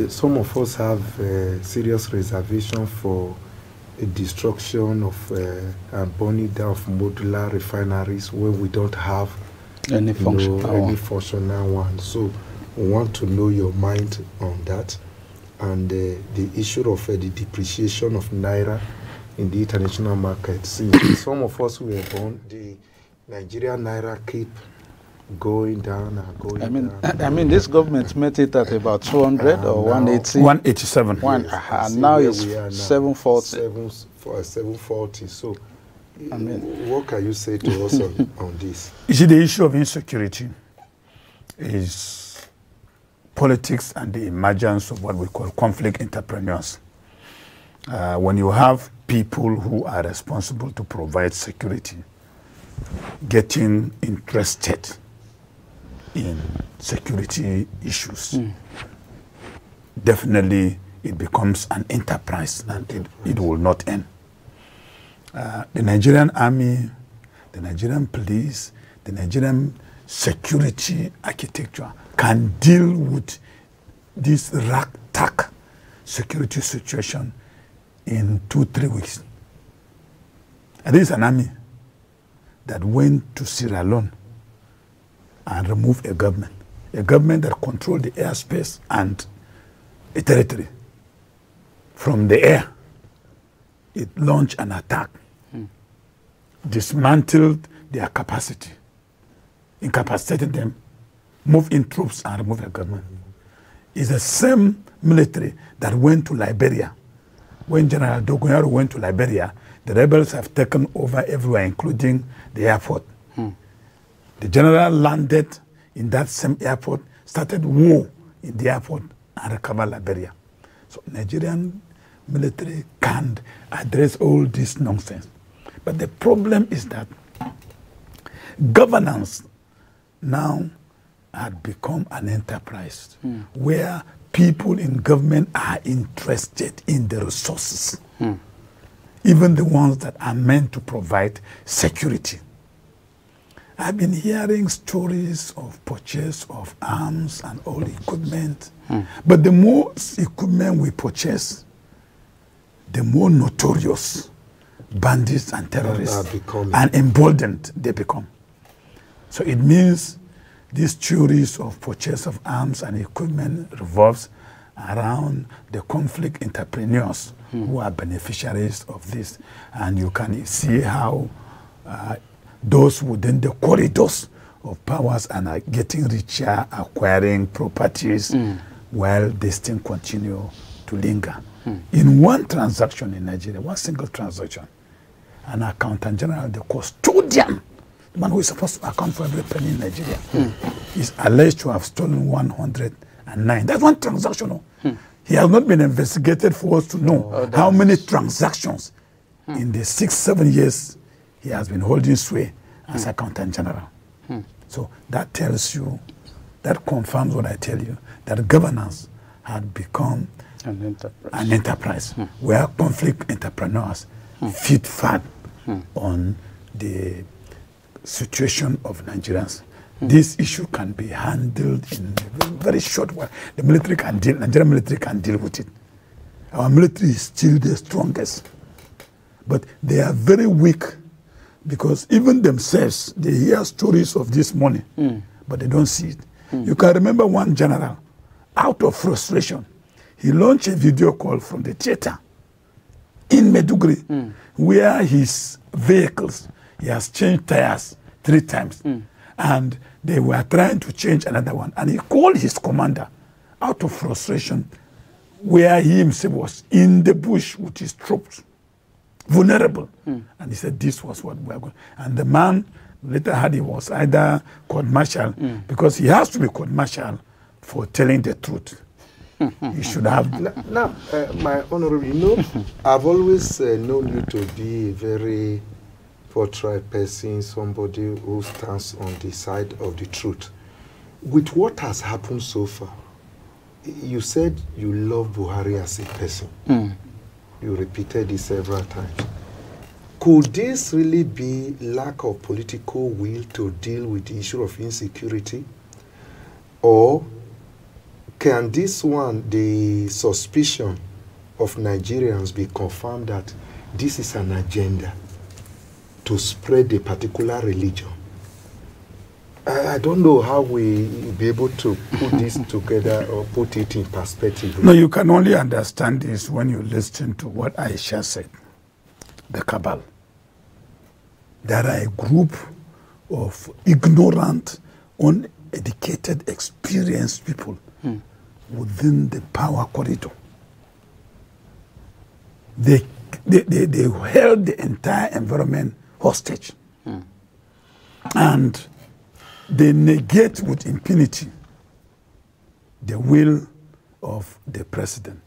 Some of us have serious reservation for a destruction of and burning down of modular refineries where we don't have any functional one. So we want to know your mind on that, and the issue of the depreciation of Naira in the international market. See, some of us who were born, the Nigerian Naira keep going down and going down. I mean, this government met it at about 200 or 180. 187. And now it's 740. 740. So, what can you say to us on this? You see, the issue of insecurity is politics and the emergence of what we call conflict entrepreneurs. When you have people who are responsible to provide security getting interested in security issues, definitely it becomes an enterprise, and it will not end. The Nigerian army, the Nigerian police, the Nigerian security architecture can deal with this ragtag security situation in 2-3 weeks. And this is an army that went to Sierra Leone and removed a government that controlled the airspace and a territory. From the air, it launched an attack, dismantled their capacity, incapacitated them, moved in troops and removed a government. It's the same military that went to Liberia. When General Dogoyaro went to Liberia, the rebels have taken over everywhere, including the airport. The general landed in that same airport, started war in the airport, and recovered Liberia. So Nigerian military can't address all this nonsense. But the problem is that governance now had become an enterprise where people in government are interested in the resources, even the ones that are meant to provide security. I've been hearing stories of purchase of arms and all equipment. But the more equipment we purchase, the more notorious bandits and terrorists and emboldened they become. So it means these theories of purchase of arms and equipment revolves around the conflict entrepreneurs who are beneficiaries of this. And you can see how those within the corridors of powers and are getting richer, acquiring properties, while this thing continue to linger. In one transaction in Nigeria, one single transaction, an accountant general, the custodian, the man who is supposed to account for every penny in Nigeria, is alleged to have stolen 109. That's one transaction. He has not been investigated for us to know how many transactions in the 6-7 years he has been holding sway as accountant general. So that tells you, that confirms what I tell you, that governance had become an enterprise where conflict entrepreneurs feed fat on the situation of Nigerians. This issue can be handled in a very short while. The military can deal, Nigerian military can deal with it. Our military is still the strongest. But they are very weak because even themselves, they hear stories of this money, but they don't see it. You can remember one general, out of frustration, he launched a video call from the theater in Maiduguri, where his vehicles, he has changed tires 3 times. And they were trying to change another one. And he called his commander out of frustration, where he himself was in the bush with his troops, vulnerable. And he said, this was what we are going. And the man later had, he was either court-martial, because he has to be court-martial for telling the truth. He should have. Now, my honorable, you know, I've always known you to be a very forthright person, somebody who stands on the side of the truth. With what has happened so far, you said you love Buhari as a person. You repeated it several times. Could this really be lack of political will to deal with the issue of insecurity? Or can this one, the suspicion of Nigerians, be confirmed that this is an agenda to spread a particular religion? I don't know how we be able to put this together or put it in perspective. No, you can only understand this when you listen to what Aisha said, the cabal. There are a group of ignorant, uneducated, experienced people within the power corridor. They held the entire environment hostage. And they negate with impunity the will of the president.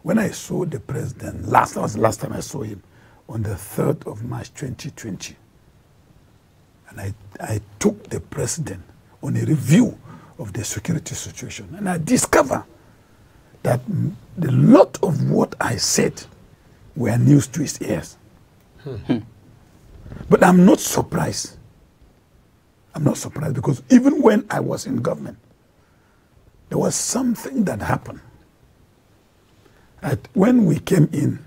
When I saw the president, that was the last time I saw him, on the 3rd of March 2020. And I took the president on a review of the security situation. And I discovered that a lot of what I said were news to his ears. But I'm not surprised. I'm not surprised because even when I was in government, there was something that happened. When we came in,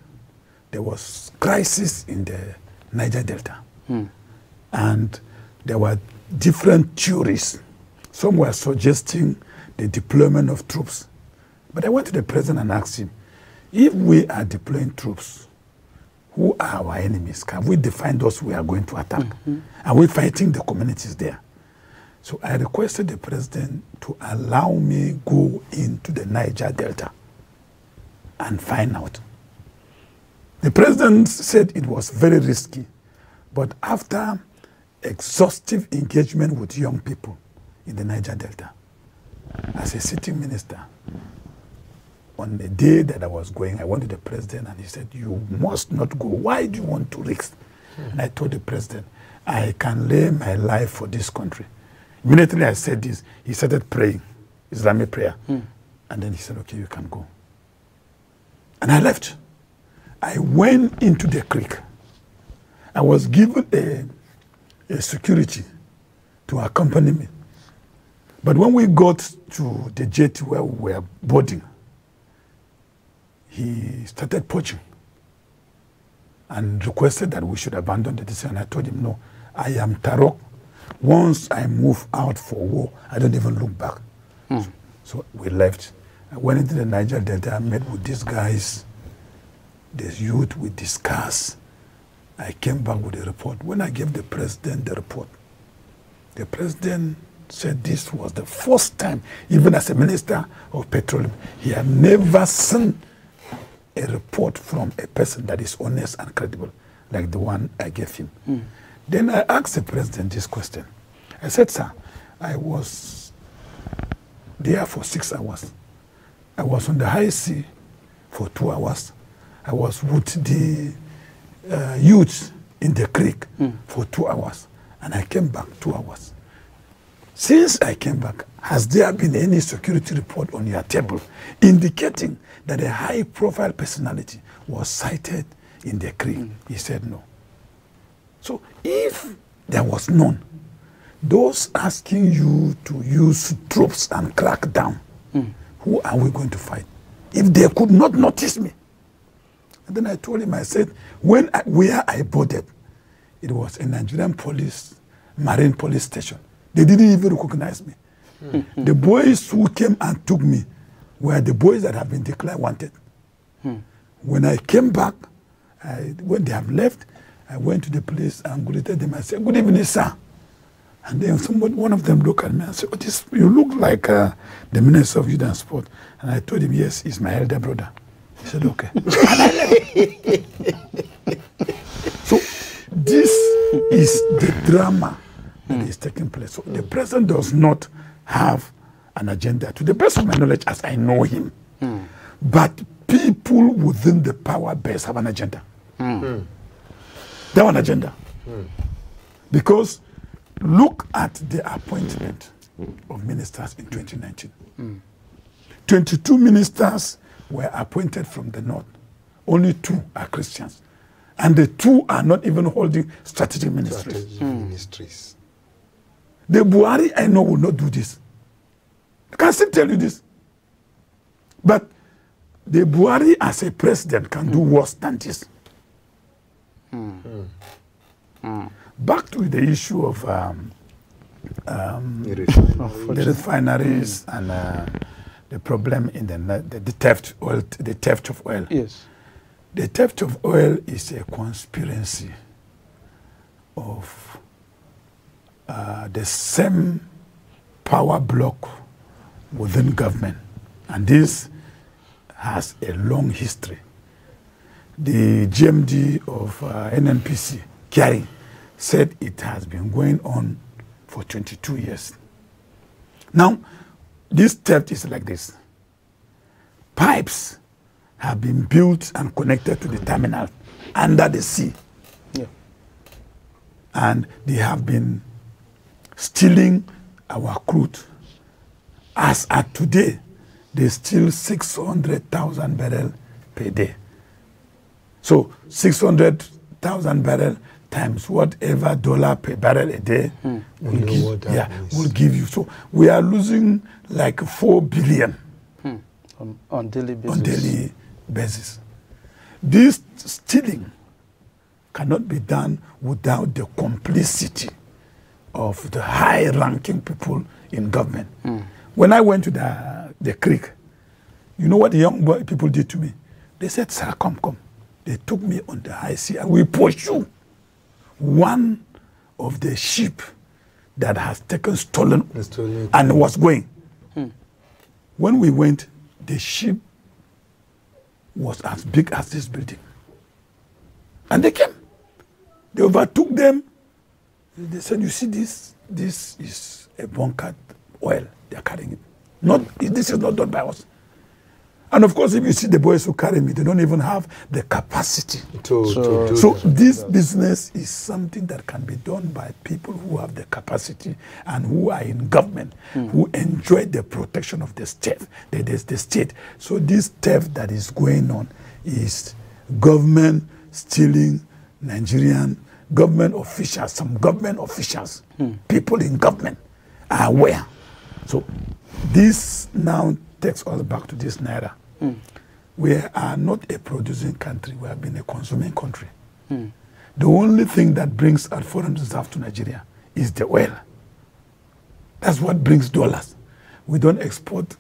there was crisis in the Niger Delta. And there were different theories. Some were suggesting the deployment of troops. But I went to the president and asked him, if we are deploying troops, who are our enemies? Can we define those we are going to attack? Are we fighting the communities there? So I requested the president to allow me go into the Niger Delta and find out. The president said it was very risky, but after exhaustive engagement with young people in the Niger Delta, as a sitting minister, on the day that I was going, I went to the president and he said, you must not go. Why do you want to risk? And I told the president, I can lay my life for this country. Immediately I said this, he started praying, Islamic prayer. And then he said, okay, you can go. And I left. I went into the creek. I was given a security to accompany me. But when we got to the jet where we were boarding, he started poaching and requested that we should abandon the decision. I told him, no, I am Tarok. Once I move out for war, I don't even look back. So we left. I went into the Niger Delta. I met with these guys, this youth. We discussed. I came back with a report. When I gave the president the report, the president said this was the first time, even as a minister of petroleum, he had never seen a report from a person that is honest and credible, like the one I gave him. Then I asked the president this question. I said, sir, I was there for 6 hours. I was on the high sea for 2 hours. I was with the youths in the creek for 2 hours. And I came back 2 hours. Since I came back, has there been any security report on your table indicating that a high-profile personality was sighted in the creek? He said no. So if there was none, those asking you to use troops and crack down, who are we going to fight? If they could not notice me. And then I told him, I said, where I boarded, it was a Nigerian police, marine police station. They didn't even recognize me. The boys who came and took me were the boys that have been declared wanted. When I came back, when they have left, I went to the place and greeted them. I said, good evening, sir. And then one of them looked at me and said, oh, you look like the Minister of Youth and Sport. And I told him, yes, he's my elder brother. He said, okay. And I left. So this is the drama that is taking place. So the president does not have an agenda, to the best of my knowledge, as I know him. But people within the power base have an agenda. They have an agenda. Because look at the appointment of ministers in 2019. 22 ministers were appointed from the north. Only 2 are Christians. And the 2 are not even holding strategic ministries. The Buhari, I know, will not do this. I can still tell you this. But the Buhari as a president can do worse than this. Back to the issue of the refineries and the problem in the theft of oil. Yes. The theft of oil is a conspiracy of the same power block within government. And this has a long history. The GMD of NNPC, Kyari, said it has been going on for 22 years. Now, this theft is like this. Pipes have been built and connected to the terminal under the sea. Yeah. And they have been stealing our crude. As at today, they steal 600,000 barrels per day. So 600,000 barrels times whatever dollar per barrel a day will give you. So we are losing like 4 billion on daily basis. On daily basis. This stealing cannot be done without the complicity of the high-ranking people in government. When I went to the creek, you know what the young people did to me? They said, sir, come. They took me on the high sea and we pursue one of the ship that has taken stolen and was going. When we went, the ship was as big as this building. And they came. They overtook them. They said, you see this? This is a bunkered oil. They are carrying it. This is not done by us. And of course, if you see the boys who carry me, they don't even have the capacity to do so this business is something that can be done by people who have the capacity and who are in government, who enjoy the protection of the state. The state. So this theft that is going on is government stealing Nigerian government officials, some government officials, people in government are aware. So this now takes us back to this Naira. We are not a producing country. We have been a consuming country. The only thing that brings our foreign reserve to Nigeria is the oil. That's what brings dollars. We don't export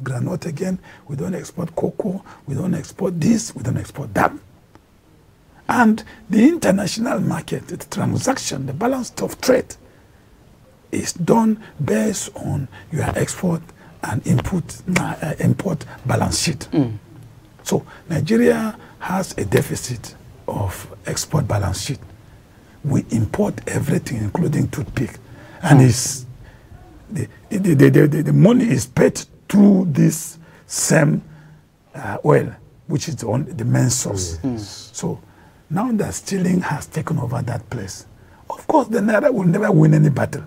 granite again. We don't export cocoa. We don't export this. We don't export that. And the international market, the transaction, the balance of trade is done based on your export and import balance sheet. So Nigeria has a deficit of export balance sheet. We import everything, including toothpick. And it's, the money is paid through this same oil, which is the main source. So now that stealing has taken over that place, of course the Naira will never win any battle.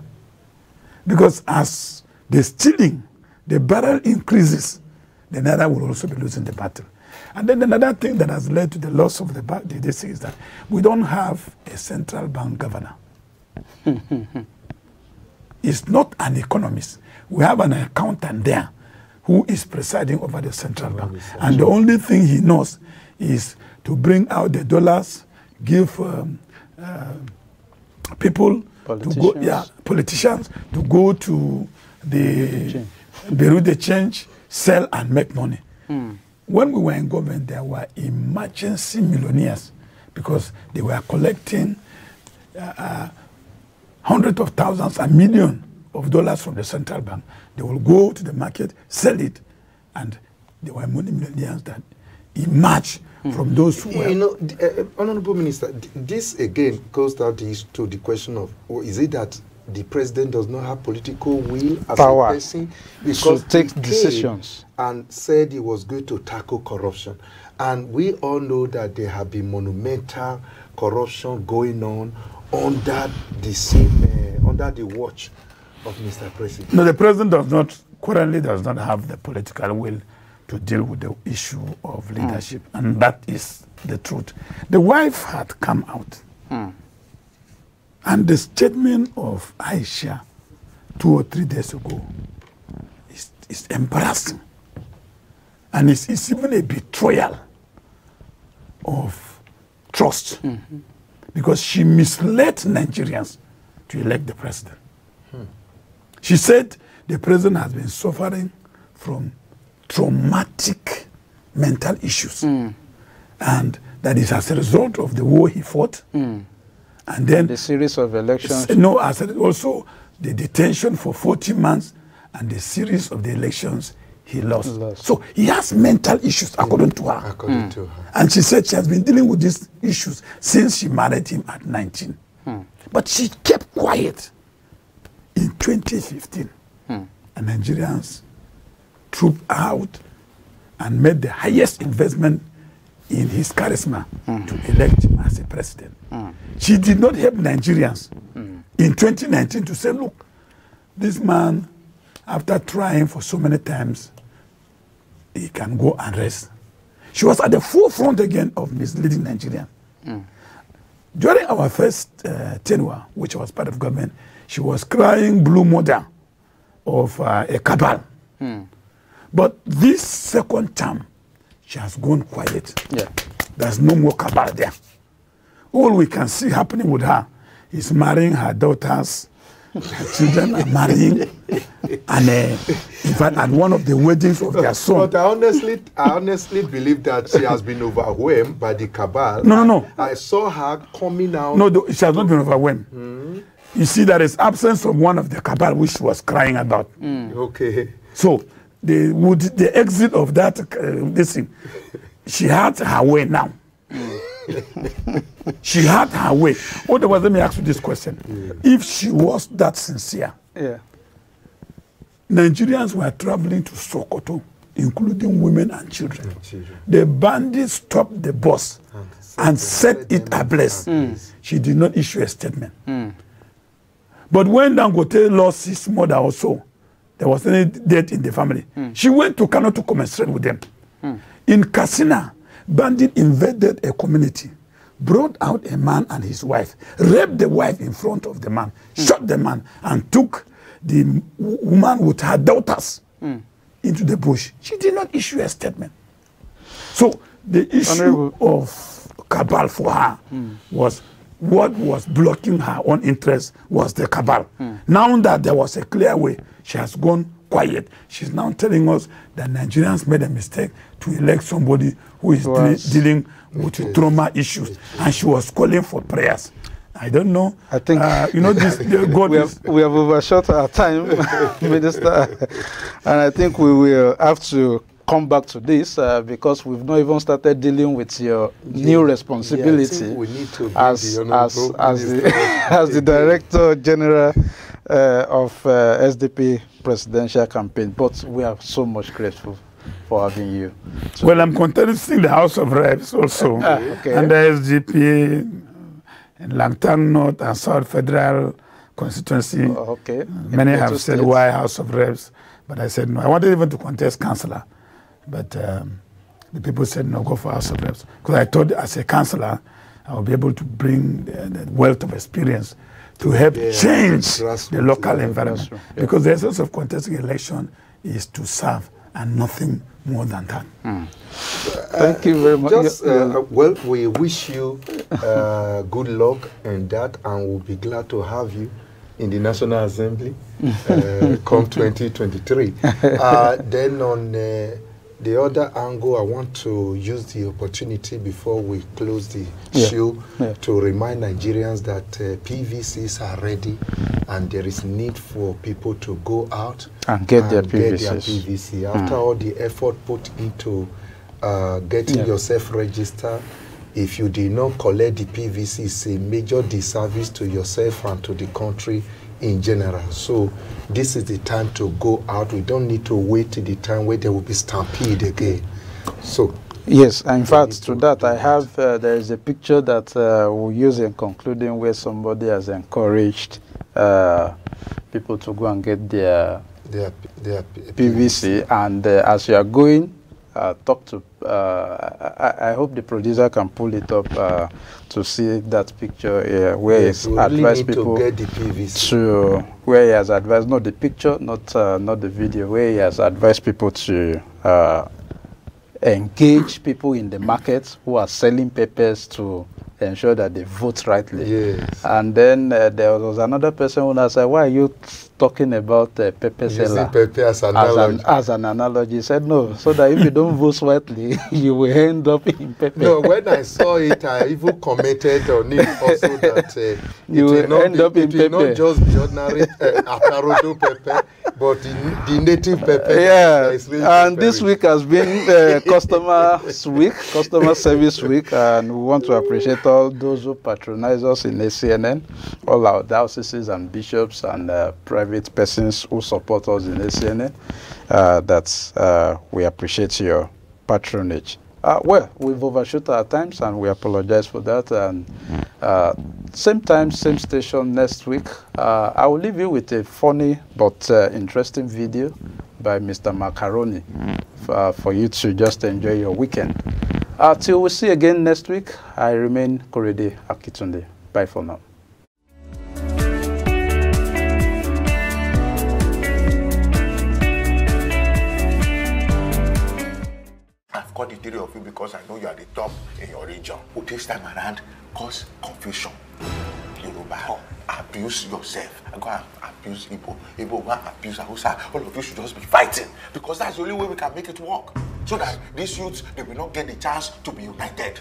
Because as the stealing, the barrel increases, the Naira will also be losing the battle. And then another thing that has led to the loss of this is that we don't have a central bank governor. It's not an economist. We have an accountant there who is presiding over the central bank. And the only thing he knows is to bring out the dollars, give people politicians to go to the Bureau de Change, sell and make money. When we were in government, there were emergency millionaires because they were collecting hundreds of thousands and millions of dollars from the central bank. They will go to the market, sell it, and there were many millionaires that emerged from those who were... You know, Honorable Minister, this again goes down to the question of, is it that the president does not have political will as power a person? Because to take decisions. And said he was going to tackle corruption. And we all know that there have been monumental corruption going on under the watch of Mr. President. No, the president currently does not have the political will to deal with the issue of leadership. And that is the truth. The wife had come out. And the statement of Aisha 2 or 3 days ago is embarrassing. And it's even a betrayal of trust. Because she misled Nigerians to elect the president. She said the president has been suffering from traumatic mental issues. And that is as a result of the war he fought. And then the series of elections. No, also the detention for 40 months and the series of the elections he lost. So he has mental issues, according to her. According to her. And she said she has been dealing with these issues since she married him at 19. But she kept quiet. In 2015, and Nigerians trooped out and made the highest investment in his charisma to elect him as a president. She did not help Nigerians in 2019 to say, look, this man, after trying for so many times, he can go and rest. She was at the forefront again of misleading Nigerians. During our first tenure, which was part of government, she was crying blue mother of a cabal. But this second term, she has gone quiet. There's no more cabal there. All we can see happening with her is marrying her daughters. Her children are marrying, and in fact, at one of the weddings of their son. But I honestly believe that she has been overwhelmed by the cabal. No. I saw her coming out. No, she has not been overwhelmed. You see, there is absence of one of the cabal which she was crying about. Okay. So, the exit of that, this thing, she had her way now. She had her way. Otherwise, let me ask you this question. If she was that sincere, Nigerians were traveling to Sokoto, including women and children. The bandits stopped the bus and set it ablaze. She did not issue a statement. But when Dangote lost his mother also, there was any death in the family. She went to Kano to commiserate with them. In Katsina, bandits invaded a community, brought out a man and his wife, raped the wife in front of the man, shot the man, and took the woman with her daughters into the bush. She did not issue a statement. So the issue of cabal for her was what was blocking her own interest was the cabal. Now that there was a clear way, she has gone quiet. She's now telling us that Nigerians made a mistake to elect somebody who is dealing with trauma issues, and she was calling for prayers. I don't know. I think you know this. we have overshot our time, Minister, and I think we will have to come back to this because we've not even started dealing with your new responsibility we need to as the Director General of SDP Presidential Campaign. But we are so much grateful for having you. Well, I'm contesting the House of Reps also, and the SDP in Langtang North and South Federal Constituency. Many have said, why House of Reps? But I said, no. I wanted even to contest Councillor. But the people said, no, go for House of Reps. Because I thought as a councillor, I will be able to bring the wealth of experience to help change the local environment. Because the essence of contesting election is to serve and nothing more than that. Thank you very much. Well, we wish you good luck in that, and we'll be glad to have you in the National Assembly come 2023. Then on the other angle, I want to use the opportunity before we close the show to remind Nigerians that PVCs are ready, and there is need for people to go out and get their PVC. After all the effort put into getting yourself registered, if you did not collect the PVC, it's a major disservice to yourself and to the country in general. So this is the time to go out. We don't need to wait till the time where there will be stampede again. So yes, in fact, to that I have there is a picture that we'll use in concluding, where somebody has encouraged people to go and get their PVC, and as you are going, talk to I hope the producer can pull it up to see that picture where he's advised people to get the PVC. To where he has advised, not the picture, not the video, where he has advised people to engage people in the market who are selling papers to ensure that they vote rightly. Yes. And then there was another person who said, why are you talking about paper seller as an analogy? He said, no, so that if you don't vote rightly, you will end up in paper. No, when I saw it, I even commented on it also that you will end up in paper. It will not just be ordinary Akarodo pepper, but the native pepper. Yeah, and this week has been Customer Service Week, and we want to appreciate all those who patronize us in ACNN, all our dioceses and bishops and private persons who support us in ACNN. We appreciate your patronage. Well, we've overshot our times, and we apologize for that. And same time, same station next week. I will leave you with a funny but interesting video by Mr. Macaroni for you to just enjoy your weekend. Till we see again next week, I remain Korede Akitunde. Bye for now. I've got the theory of you because I know you are the top in your region. Who this time around cause confusion. Yoruba, abuse yourself. I go and abuse Igbo. Igbo go and abuse Hausa. All of you should just be fighting, because that's the only way we can make it work. So that these youths, they will not get the chance to be united.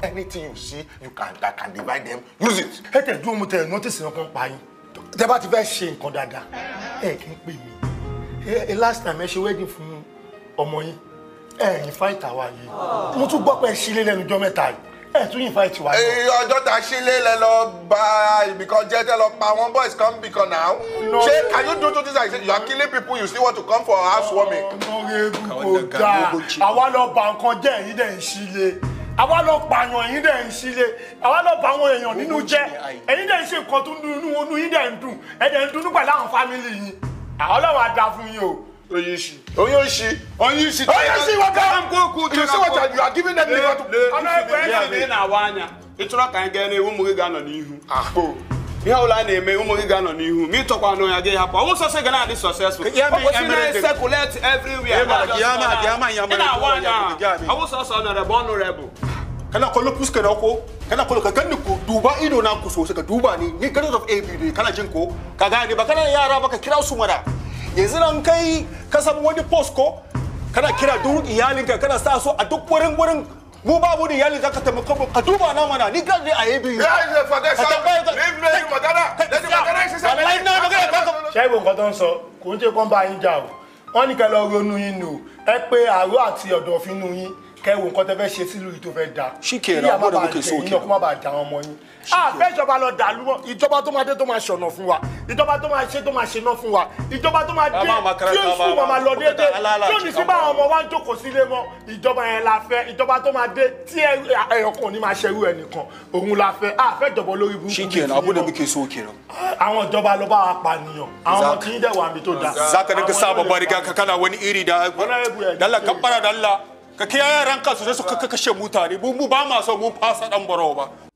Anything you see that can divide them, use it. Hey, do you notice in company? The about the best shame, Condada. Hey, can't be me. Last time, she waiting for Omoy. You fight our year. Not to go by Chile and Jometai. To invite you. I don't actually buy because one boys come because now. No. Can you do this? I said you are killing people. You still want to come for housewarming? I want to bank on Jen. He didn't Chile. I want to ban on he didn't Chile. I want to ban on you. And he didn't say continue. He didn't do. And then do no family. I want to have you. Oyishi, what you see what you see what you are giving them it's not can get any woman gonna n'ihu. Me all I name woman gonna n'ihu. Me talk on no again happen. Who say gonna be successful? Circulate everywhere. I was also honorable. Kana kolo puske na ko kana kolo ka ganni ko duba ido na ku so ka duba ni kind of ABD kana jin ko ka gane ba kana yara ba ka kira su mara yanzu nan kai ka samu wani post ko kana kira duk iyalinka kana sa su a duk wurin mu babu da iyalin zaka taimaka ka duba na mana ni gadi a ABD ya faga sa leave me magana wallahi na magana sai bon ko don so ko nje kon ba yin ja o wọ́n ní kẹ́ lọ ronú yín nù ẹ pé àrò àti ọ̀dọ̀fín nù yín kẹwò nǹkan tẹ́ fẹ́ ṣe sílùú yìí tó fẹ́ da ṣíkèrè àwọn ọmọdé kò sókè kó má bàa jà wọn mọ́ yín fẹ́ ìjọba lọ dàlú mọ́ ìjọba tó máa dé tó máa ṣọ̀nà fún wa ìjọba tó máa ṣe tó máa ṣe náà fún wa ìjọba tó máa dé tí oṣù máa lọ déédé tí ò ní sí bá àwọn ọmọ wa ń jókòó sílé mọ́ ìjọba yẹn la fẹ́ ìjọba tó máa dé tí ẹyọkan ò ní máa ṣerú ẹnìkan òun la fẹ́ fẹ́ ìjọba olórí burúkú ṣíkèrè àwọn ọmọdé kò sókè àwọn ìjọba ló bá wa pànìyàn àwọn ọmọ tí ń dẹ̀ wà mí tó da zaka da ka saba bari ka kana wani iri da dalla kabbara dalla ka kiyaye ranka su sai su kashe mutane mu ba ma so mun fasa dan baro ba